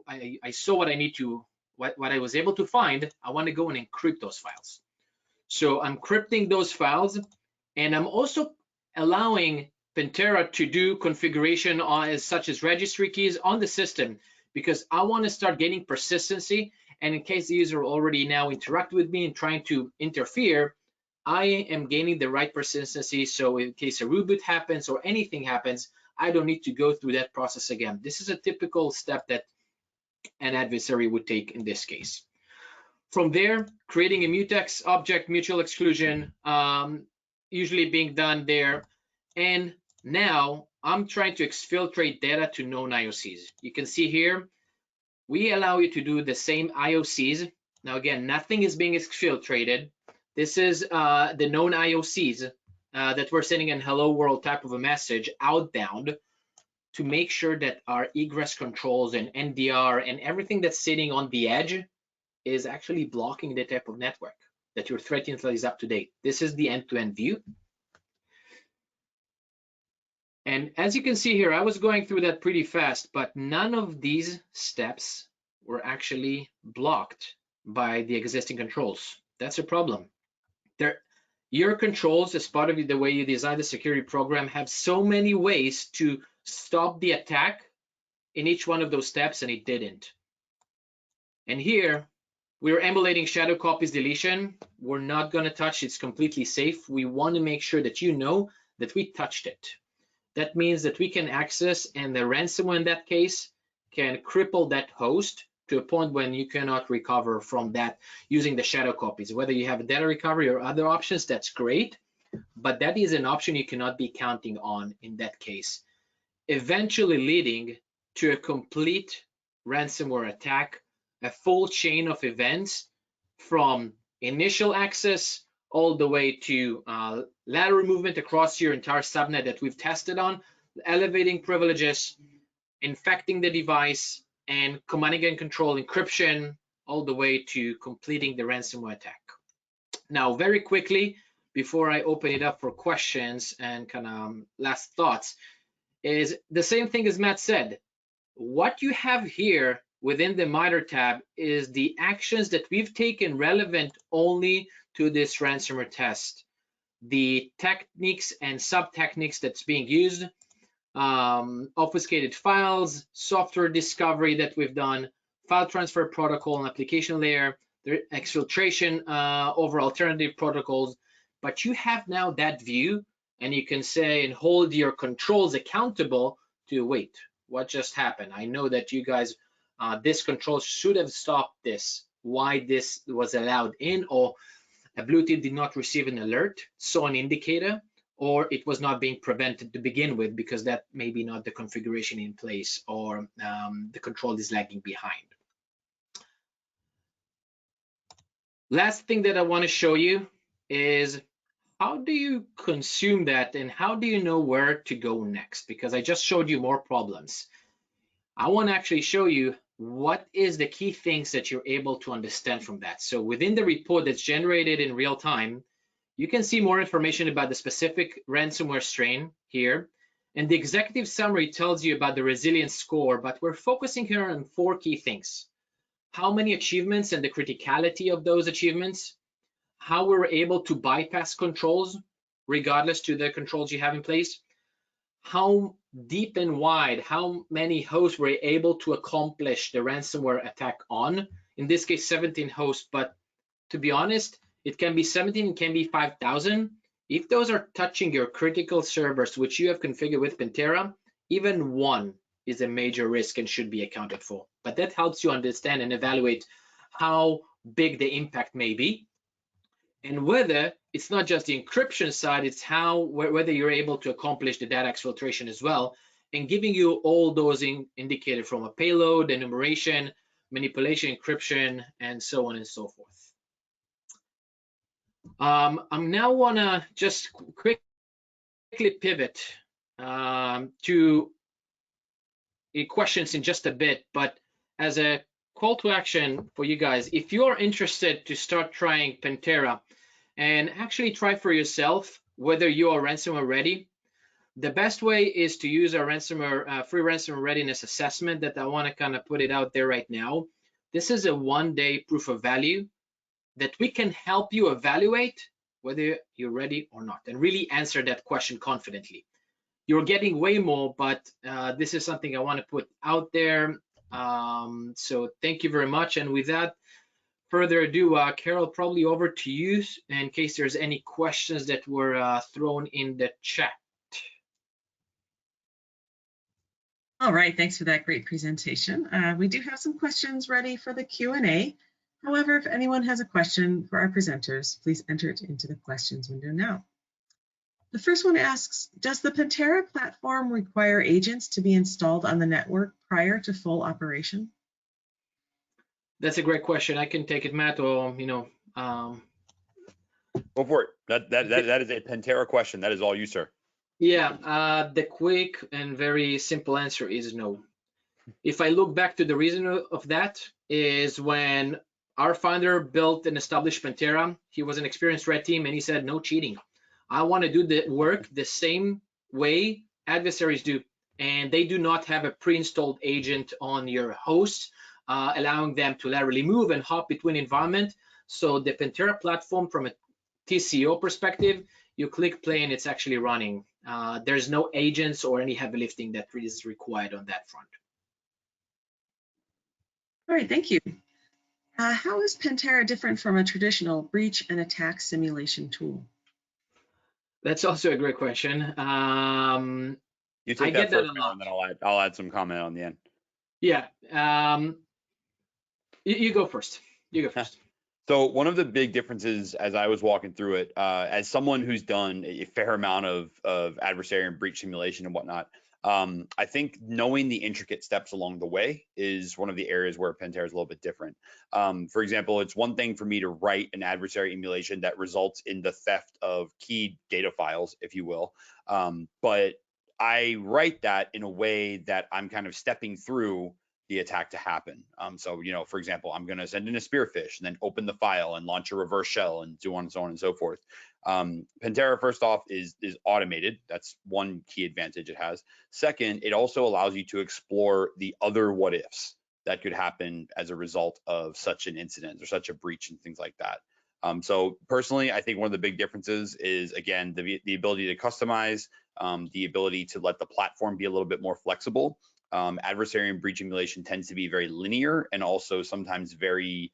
I saw what I need to, what I was able to find, I want to go and encrypt those files. So I'm encrypting those files, and I'm also allowing Pentera to do configuration such as registry keys on the system, because I want to start getting persistency. And in case the user already now interact with me and trying to interfere, I am gaining the right persistency. So in case a reboot happens or anything happens, I don't need to go through that process again. This is a typical step that an adversary would take in this case. From there, creating a mutex object mutual exclusion, usually being done there. And now I'm trying to exfiltrate data to known IOCs. You can see here, we allow you to do the same IOCs. Now again, nothing is being exfiltrated. This is the known IOCs that we're sending an hello world type of a message outbound to make sure that our egress controls and NDR and everything that's sitting on the edge is actually blocking the type of network that your threat intel is up to date. This is the end-to-end view. And as you can see here, I was going through that pretty fast, but none of these steps were actually blocked by the existing controls. That's a problem. Your controls, as part of the way you design the security program, have so many ways to stop the attack in each one of those steps, and it didn't. And here, we're emulating shadow copies deletion. We're not going to touch it. It's completely safe. We want to make sure that you know that we touched it. That means that we can access, and the ransomware in that case can cripple that host to a point when you cannot recover from that using the shadow copies. Whether you have data recovery or other options, that's great, but that is an option you cannot be counting on in that case, eventually leading to a complete ransomware attack, a full chain of events from initial access all the way to lateral movement across your entire subnet that we've tested on, elevating privileges, infecting the device, and command and control encryption, all the way to completing the ransomware attack. Now, very quickly, before I open it up for questions and kind of last thoughts, is the same thing as Matt said. What you have here within the MITRE tab is the actions that we've taken relevant only to this ransomware test. The techniques and sub-techniques that's being used, obfuscated files, software discovery that we've done, file transfer protocol and application layer, the exfiltration over alternative protocols. But you have now that view, and you can say and hold your controls accountable to, wait, what just happened? I know that you guys, this control should have stopped this. Why this was allowed in, or a blue team did not receive an alert, saw an indicator, or it was not being prevented to begin with because that may be not the configuration in place, or the control is lagging behind. Last thing that I want to show you is how do you consume that, and how do you know where to go next? Because I just showed you more problems. I want to actually show you what is the key things that you're able to understand from that. So within the report that's generated in real time, you can see more information about the specific ransomware strain here. And the executive summary tells you about the resilience score, but we're focusing here on 4 key things. How many achievements and the criticality of those achievements, how we were able to bypass controls, regardless to the controls you have in place, how deep and wide, how many hosts were able to accomplish the ransomware attack on, in this case 17 hosts, but to be honest, it can be 17, it can be 5,000. If those are touching your critical servers, which you have configured with Pentera, even one is a major risk and should be accounted for. But that helps you understand and evaluate how big the impact may be, and whether it's not just the encryption side, it's whether you're able to accomplish the data exfiltration as well, and giving you all those indicated from a payload, enumeration, manipulation, encryption, and so on and so forth. I'm now wanna just quickly pivot to questions in just a bit, but as a call to action for you guys, if you are interested to start trying Pentera and actually try for yourself whether you are ransomware ready, the best way is to use our ransomware free ransomware readiness assessment that I want to kind of put it out there right now. This is a 1-day proof of value that we can help you evaluate whether you're ready or not, and really answer that question confidently. You're getting way more, but this is something I want to put out there. So thank you very much. And without further ado, Carol, probably over to you in case there's any questions that were thrown in the chat. All right, thanks for that great presentation. We do have some questions ready for the Q&A. However, if anyone has a question for our presenters, please enter it into the questions window now. The first one asks, does the Pentera platform require agents to be installed on the network prior to full operation? That's a great question. I can take it, Matt, or, Go for it. That is a Pentera question. That is all you, sir. Yeah, the quick and very simple answer is no. If I look back to the reason of that is when our founder built and established Pentera, he was an experienced red team and he said, no cheating. I want to do the work the same way adversaries do. And they do not have a pre-installed agent on your host, allowing them to laterally move and hop between environment. So the Pentera platform from a TCO perspective, you click play and it's actually running. There's no agents or any heavy lifting that is required on that front. All right, thank you. How is Pentera different from a traditional breach and attack simulation tool? That's also a great question. You take that first, and then I'll add some comment on the end. Yeah, you go first. You go first. So one of the big differences as I was walking through it, as someone who's done a fair amount of adversary and breach simulation and whatnot, I think knowing the intricate steps along the way is one of the areas where Pentera is a little bit different. For example, it's one thing for me to write an adversary emulation that results in the theft of key data files, if you will, but I write that in a way that I'm kind of stepping through the attack to happen. So, for example, I'm going to send in a spearfish and then open the file and launch a reverse shell and so on and so forth. Pentera, first off, is automated. That's one key advantage it has. Second, it also allows you to explore the other what ifs that could happen as a result of such an incident or such a breach and things like that. So personally, I think one of the big differences is, again, the ability to customize, the ability to let the platform be a little bit more flexible. Adversary and breach emulation tends to be very linear and also sometimes very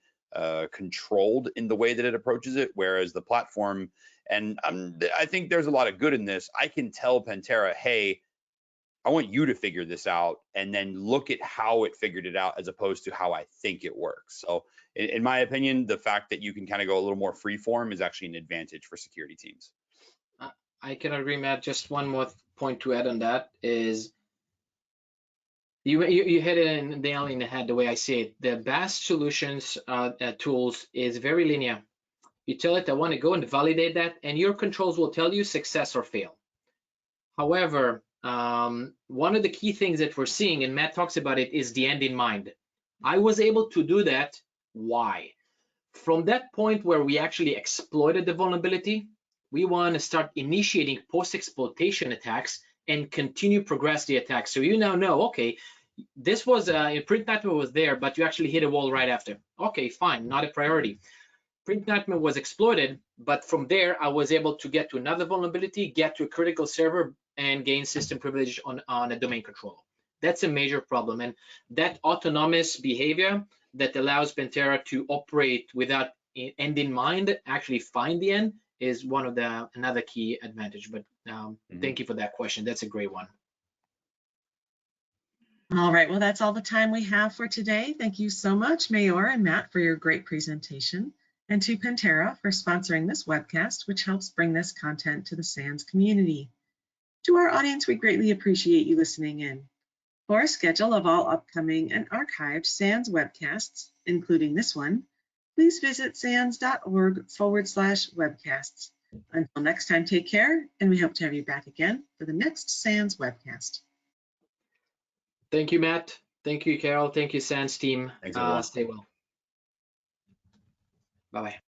controlled in the way that it approaches it, whereas the platform, and I think there's a lot of good in this, I can tell Pentera, hey, I want you to figure this out and then look at how it figured it out as opposed to how I think it works. So in my opinion, the fact that you can kind of go a little more free form is actually an advantage for security teams. I can agree, Matt. Just one more point to add on that is you hit it in the nail in the head the way I see it. The best solutions tools is very linear. You tell it, I want to go and validate that, and your controls will tell you success or fail. However, one of the key things that we're seeing, and Matt talks about it, is the end in mind. I was able to do that. Why? From that point where we actually exploited the vulnerability, we want to start initiating post-exploitation attacks and continue progress the attack. So you now know, okay, this was print nightmare was there, but you actually hit a wall right after. Okay, fine, not a priority. Print nightmare was exploited, but from there I was able to get to another vulnerability, get to a critical server, and gain system privilege on a domain controller. That's a major problem, and that autonomous behavior that allows Pentera to operate without end in mind, actually find the end, is one of the another key advantage. But thank you for that question. That's a great one. All right, well, that's all the time we have for today. Thank you so much, Maor and Matt, for your great presentation, and to Pentera for sponsoring this webcast, which helps bring this content to the SANS community. To our audience, we greatly appreciate you listening in. For a schedule of all upcoming and archived SANS webcasts, including this one, please visit sans.org/webcasts. Until next time, take care, and we hope to have you back again for the next SANS webcast. Thank you, Matt. Thank you, Carol. Thank you, SANS team. Thanks, everyone. Stay well. Bye-bye.